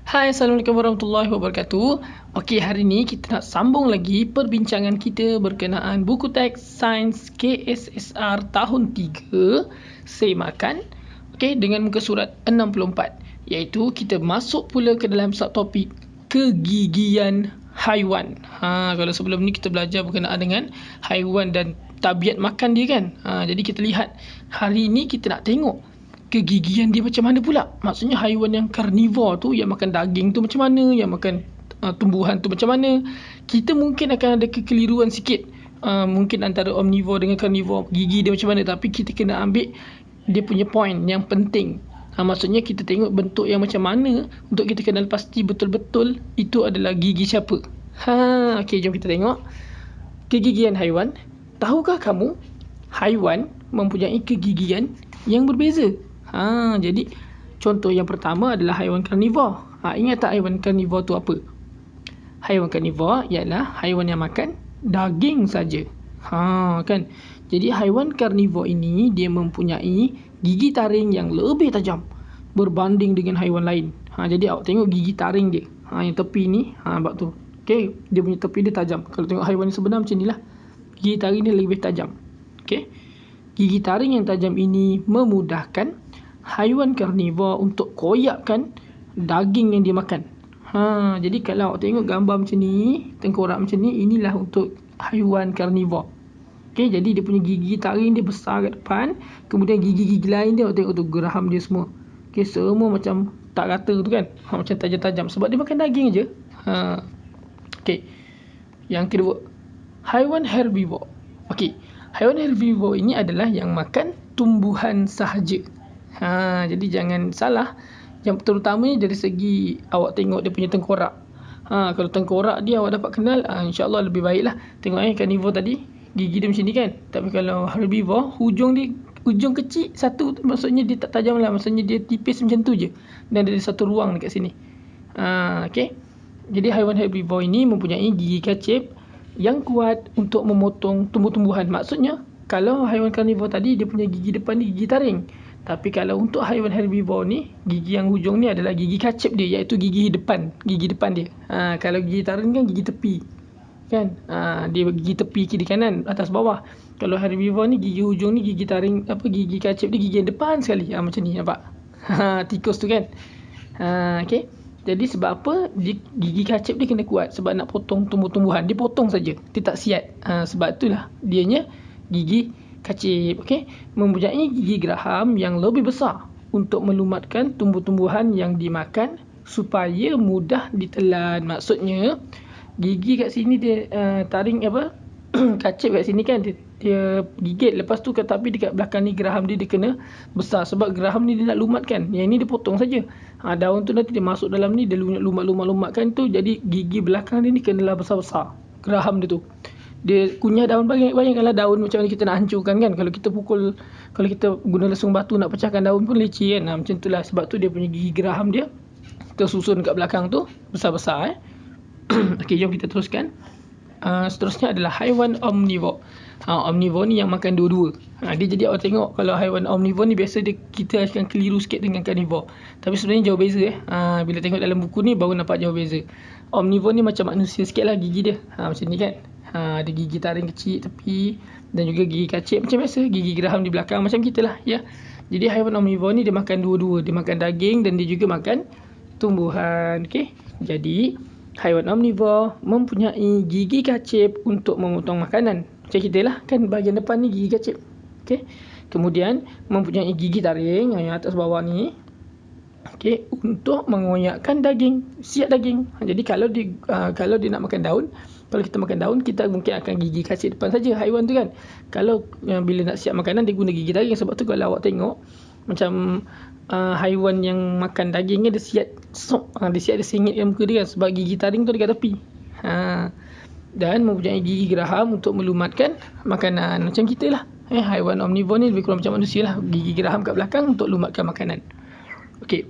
Hai, Assalamualaikum warahmatullahi wabarakatuh. Okey, hari ni kita nak sambung lagi perbincangan kita berkenaan buku teks Sains KSSR tahun 3, Semakan. Okey, dengan muka surat 64, iaitu kita masuk pula ke dalam subtopik kegigian haiwan. Kalau sebelum ni kita belajar berkenaan dengan haiwan dan tabiat makan dia kan. Jadi kita lihat hari ni kita nak tengok kegigian dia macam mana pula. Maksudnya haiwan yang karnivor tu, yang makan daging tu macam mana, yang makan tumbuhan tu macam mana. Kita mungkin akan ada kekeliruan sikit, mungkin antara omnivor dengan karnivor, gigi dia macam mana, tapi kita kena ambil dia punya point yang penting. Maksudnya kita tengok bentuk yang macam mana untuk kita kenal pasti betul-betul itu adalah gigi siapa. Okey, jom kita tengok kegigian haiwan. Tahukah kamu haiwan mempunyai kegigian yang berbeza? Jadi contoh yang pertama adalah haiwan karnivor. Ingat tak haiwan karnivor tu apa? Haiwan karnivor ialah haiwan yang makan daging saja. Kan? Jadi haiwan karnivor ini dia mempunyai gigi taring yang lebih tajam berbanding dengan haiwan lain. Jadi awak tengok gigi taring dia. Yang tepi ni, nampak tu. Okey, dia punya tepi dia tajam. Kalau tengok haiwan yang sebenar macam inilah. Gigi taring dia lebih tajam. Okey. Gigi taring yang tajam ini memudahkan haiwan karnivor untuk koyakkan daging yang dia makan. Jadi kalau awak tengok gambar macam ni, tengkorak macam ni, inilah untuk haiwan karnivor. Okey, jadi dia punya gigi taring dia besar kat depan, kemudian gigi-gigi lain dia awak tengok tu geraham dia semua. Okey, semua macam tak rata tu kan. Macam tajam-tajam sebab dia makan daging aje. Okey. Yang kedua, haiwan herbivor. Okey, haiwan herbivor ini adalah yang makan tumbuhan sahaja. Jadi jangan salah. Yang terutamanya dari segi awak tengok dia punya tengkorak. Kalau tengkorak dia awak dapat kenal, insya-Allah lebih baiklah. Tengok karnivor tadi gigi dia macam ni kan. Tapi kalau herbivor, hujung kecil satu, maksudnya dia tak tajam lah, maksudnya dia tipis macam tu je. Dan ada satu ruang dekat sini. Okey. Jadi haiwan herbivor ini mempunyai gigi kacip yang kuat untuk memotong tumbuh-tumbuhan. Maksudnya kalau haiwan karnivor tadi dia punya gigi depan ni gigi taring. Tapi kalau untuk haiwan herbivor ni, gigi yang hujung ni adalah gigi kacip dia, iaitu gigi depan dia. Kalau gigi taring kan gigi tepi. Kan? Dia gigi tepi kiri kanan, atas bawah. Kalau herbivor ni gigi hujung ni gigi taring, gigi kacip dia gigi yang depan sekali. Macam ni nampak. Tikus tu kan. Okey. Jadi sebab apa gigi kacip dia kena kuat? Sebab nak potong tumbuh-tumbuhan, dia potong saja, dia tak siat. Sebab itulah dianya gigi kacip. Okey, mempunyai gigi geraham yang lebih besar untuk melumatkan tumbuh-tumbuhan yang dimakan supaya mudah ditelan. Maksudnya gigi kat sini dia taring kacip kat sini kan, dia gigit, lepas tu tapi dekat belakang ni geraham dia kena besar sebab geraham ni dia nak lumatkan. Yang ni dia potong saja. Daun tu nanti dia masuk dalam ni, dia lumat-lumatkan tu, jadi gigi belakang dia ni kenalah besar-besar geraham dia tu. Dia kunyah daun, bayangkanlah daun macam mana kita nak hancurkan kan. Kalau kita guna lesung batu nak pecahkan daun pun leceh kan. Macam itulah, sebab tu dia punya gigi geraham dia tersusun kat belakang tu besar-besar. Okey, jom kita teruskan. Seterusnya adalah haiwan omnivor. Omnivor ni yang makan dua-dua. Dia jadi awak tengok kalau haiwan omnivor ni biasa kita akan keliru sikit dengan karnivor. Tapi sebenarnya jauh beza. Bila tengok dalam buku ni baru nampak jauh beza. Omnivor ni macam manusia sikit lah gigi dia. Macam ni kan. Ada gigi taring kecil tepi dan juga gigi kacip macam biasa. Gigi geraham di belakang macam kita lah. Ya. Jadi haiwan omnivor ni dia makan dua-dua. Dia makan daging dan dia juga makan tumbuhan. Okey. Jadi haiwan omnivor mempunyai gigi kacip untuk memotong makanan. Macam kita lah kan, bahagian depan ni gigi kacip. Okey. Kemudian mempunyai gigi taring yang atas bawah ni. Okey, untuk mengoyakkan daging, siap daging. Jadi kalau dia nak makan daun, kalau kita makan daun, kita mungkin akan gigi kacip depan saja haiwan tu kan. Kalau bila nak siap makanan dia guna gigi taring. Sebab tu kalau awak tengok macam haiwan yang makan daging ni dia siap dia singitkan muka dia kan, sebab gigi taring tu dekat tepi. Dan mempunyai gigi geraham untuk melumatkan makanan macam kita lah. Haiwan omnivor ni lebih kurang macam manusia lah, gigi geraham kat belakang untuk lumatkan makanan. Okey,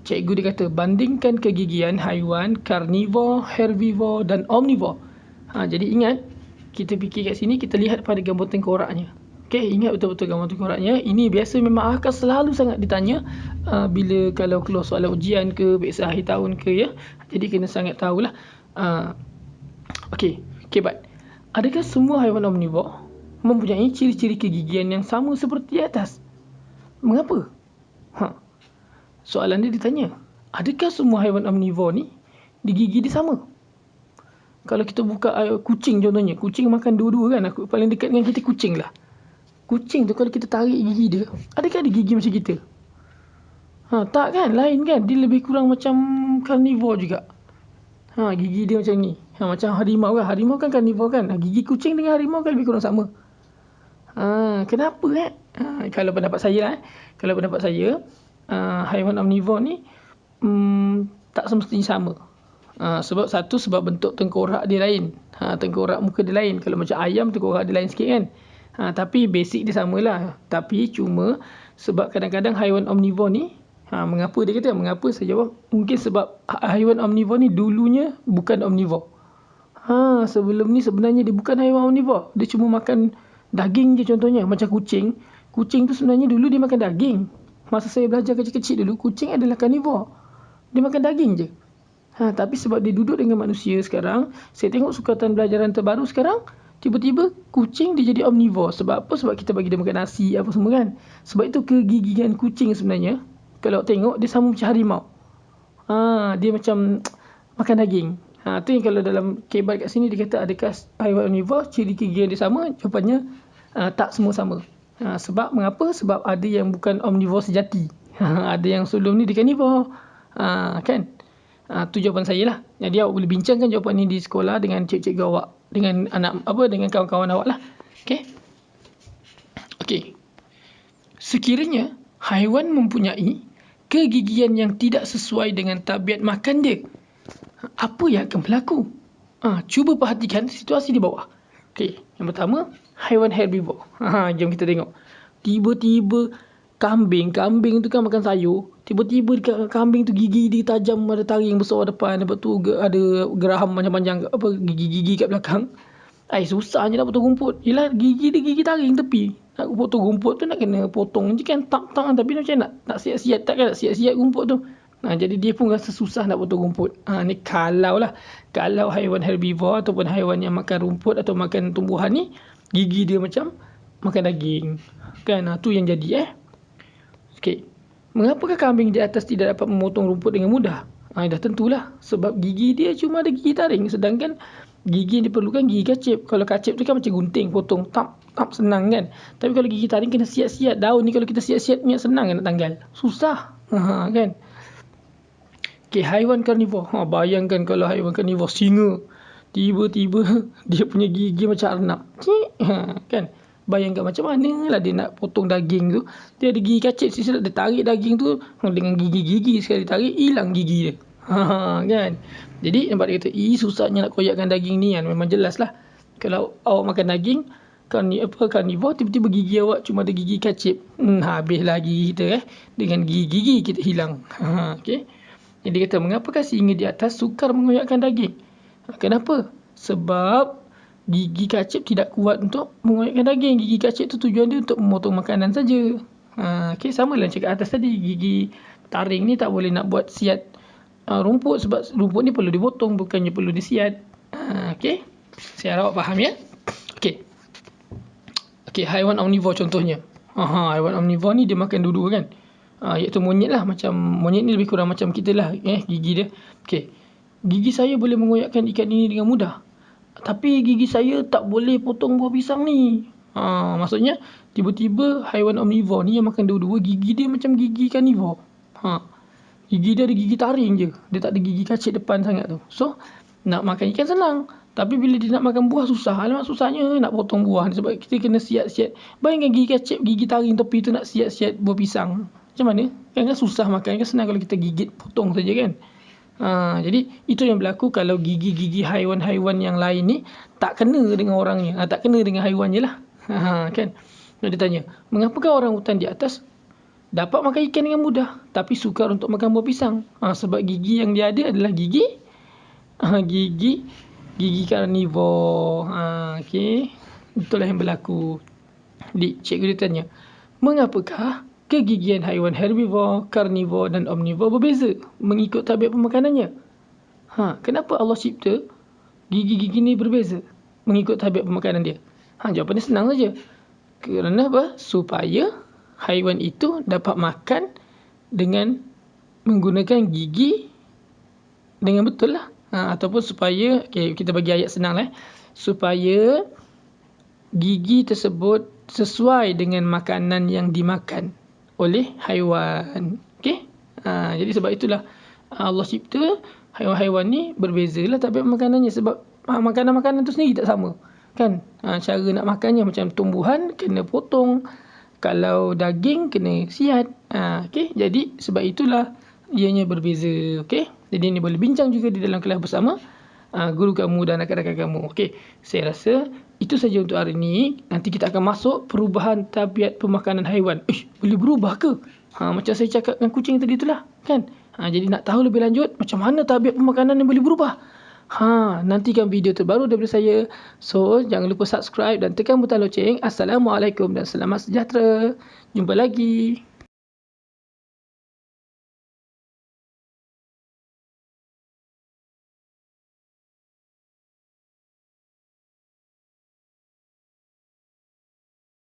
cikgu dia kata bandingkan kegigian haiwan karnivor, herbivor dan omnivor. Jadi ingat, kita fikir kat sini, kita lihat pada gambar tengkoraknya. Okey, ingat betul-betul gambar tengkoraknya. Ini biasa memang akan selalu sangat ditanya bila kalau keluar soalan ujian ke, biasa akhir tahun ke ya. Jadi kena sangat tahulah. Okey, baik. Adakah semua haiwan omnivor mempunyai ciri-ciri kegigian yang sama seperti di atas? Mengapa? Soalan dia ditanya, adakah semua haiwan omnivor ni gigi dia sama? Kalau kita buka kucing contohnya, kucing makan dua-dua kan. Aku paling dekat dengan kita kucing lah. Kucing tu kalau kita tarik gigi dia, adakah ada gigi macam kita? Tak kan, lain kan. Dia lebih kurang macam karnivor juga. Gigi dia macam ni. Macam harimau kan. Harimau kan karnivor kan. Gigi kucing dengan harimau kan lebih kurang sama. Kenapa kalau pendapat saya lah kalau pendapat saya, haiwan omnivor ni tak semestinya sama. Sebab bentuk tengkorak dia lain. Tengkorak muka dia lain. Kalau macam ayam, tengkorak dia lain sikit kan. Tapi basic dia samalah. Tapi cuma sebab kadang-kadang haiwan omnivor ni, mengapa dia kata? Mengapa saya jawab? Mungkin sebab haiwan omnivor ni dulunya bukan omnivor. Sebelum ni sebenarnya dia bukan haiwan omnivor. Dia cuma makan daging je contohnya. Macam kucing. Kucing tu sebenarnya dulu dia makan daging. Masa saya belajar kecil-kecil dulu, kucing adalah karnivor. Dia makan daging je. Tapi sebab dia duduk dengan manusia sekarang, saya tengok sukatan belajaran terbaru sekarang, tiba-tiba kucing dia jadi omnivor. Sebab apa? Sebab kita bagi dia makan nasi apa semua kan. Sebab itu kegigian kucing sebenarnya, kalau tengok dia sama macam harimau. Dia macam makan daging. Tu yang kalau dalam kebat kat sini dia kata adakah haiwan omnivor ciri kegigian dia sama? Jawapannya tak semua sama. Sebab mengapa? Sebab ada yang bukan omnivor sejati. Ada yang sebelum ni dia karnivor. Kan? Tu jawapan saya lah. Jadi awak boleh bincangkan jawapan ni di sekolah dengan cikgu awak, dengan dengan kawan-kawan awak lah. Okey. Sekiranya haiwan mempunyai kegigian yang tidak sesuai dengan tabiat makan dia, apa yang akan berlaku? Cuba perhatikan situasi di bawah. Okey, yang pertama, haiwan herbivore. Jom kita tengok. Tiba-tiba kambing tu kan makan sayur. Tiba-tiba kambing tu gigi dia tajam, ada taring besar depan, lepas tu ada geraham panjang-panjang gigi-gigi kat belakang. Susahnya nak potong rumput. Yelah, gigi dia gigi taring tepi. Nak potong rumput tu nak kena potong je kan, tak tapi macam nak siat-siat, takkan nak siat-siat rumput tu. Jadi dia pun rasa susah nak potong rumput. Ni kalau haiwan herbivore ataupun haiwan yang makan rumput atau makan tumbuhan ni, gigi dia macam makan daging. Kan, tu yang jadi Okey. Mengapakah kambing di atas tidak dapat memotong rumput dengan mudah? Dah tentulah. Sebab gigi dia cuma ada gigi taring. Sedangkan gigi yang diperlukan gigi kacip. Kalau kacip tu kan macam gunting, potong tap senang kan. Tapi kalau gigi taring kena siat-siat. Daun ni kalau kita siat-siat ni senang kan nak tanggal. Susah. Kan. Okey, haiwan karnivor. Bayangkan kalau haiwan karnivor singa, tiba-tiba dia punya gigi macam arnab. Kan. Bayangkan macam mana lah dia nak potong daging tu. Dia ada gigi kacip. Sisa dia tarik daging tu dengan gigi-gigi. Sekali tarik, hilang gigi dia. Kan. Jadi nampak dia kata, susahnya nak koyakkan daging ni kan. Memang jelas lah. Kalau awak makan daging, karnivor, tiba-tiba gigi awak cuma ada gigi kacip. Habislah gigi kita dengan gigi-gigi kita hilang. Okay. Jadi dia kata, mengapakah singa di atas sukar mengoyakkan daging? Kenapa? Sebab gigi kacip tidak kuat untuk mengoyakkan daging. Gigi kacip tu tujuan dia untuk memotong makanan saja. Okay, sama lah cakap atas tadi. Gigi taring ni tak boleh nak buat siat rumput. Sebab rumput ni perlu dipotong, bukannya perlu disiat. Okay, saya harap awak faham ya. Okay, haiwan omnivor contohnya. Haiwan omnivor ni dia makan dua-dua kan. Iaitu monyet lah. Macam monyet ni lebih kurang macam kita lah gigi dia. Okay, gigi saya boleh mengoyakkan ikan ini dengan mudah. Tapi gigi saya tak boleh potong buah pisang ni. Maksudnya tiba-tiba haiwan omnivor ni yang makan dua-dua, gigi dia macam gigi karnivor. Gigi dia ada gigi taring je. Dia tak ada gigi kacip depan sangat tu. So nak makan ikan senang. Tapi bila dia nak makan buah susah. Alamak, susahnya nak potong buah. Sebab kita kena siat-siat. Bayangkan gigi kacip, gigi taring tepi tu nak siat-siat buah pisang. Macam mana? Kan susah makan. Kan senang kalau kita gigit, potong saja kan. Jadi itu yang berlaku kalau gigi-gigi haiwan-haiwan yang lain ni tak kena dengan orangnya, tak kena dengan haiwan je lah. Kan. Dia tanya, mengapakah orang hutan di atas dapat makan ikan dengan mudah tapi sukar untuk makan buah pisang? Sebab gigi yang dia ada adalah gigi karnivor. Okey, itulah yang berlaku. Cikgu dia tanya, mengapakah kegigian haiwan herbivor, karnivor dan omnivor berbeza mengikut tabiat pemakanannya? Kenapa Allah cipta gigi-gigi ni berbeza mengikut tabiat pemakanan dia? Jawapannya senang saja. Kerana apa? Supaya haiwan itu dapat makan dengan menggunakan gigi dengan betul lah. Ataupun supaya, kita bagi ayat senang lah. Supaya gigi tersebut sesuai dengan makanan yang dimakan oleh haiwan. Jadi sebab itulah Allah cipta haiwan-haiwan ni berbezalah tabiat makanannya, sebab makanan-makanan tu sendiri tak sama. Kan? Cara nak makannya macam tumbuhan kena potong, kalau daging kena siat. Jadi sebab itulah ianya berbeza. Jadi ni boleh bincang juga di dalam kelas bersama guru kamu dan rakan-rakan kamu. Saya rasa itu saja untuk hari ini. Nanti kita akan masuk perubahan tabiat pemakanan haiwan. Boleh berubah ke? Macam saya cakap dengan kucing tadi itulah, kan? Jadi nak tahu lebih lanjut macam mana tabiat pemakanan yang boleh berubah, nantikan video terbaru daripada saya. So jangan lupa subscribe dan tekan butang loceng. Assalamualaikum dan selamat sejahtera. Jumpa lagi.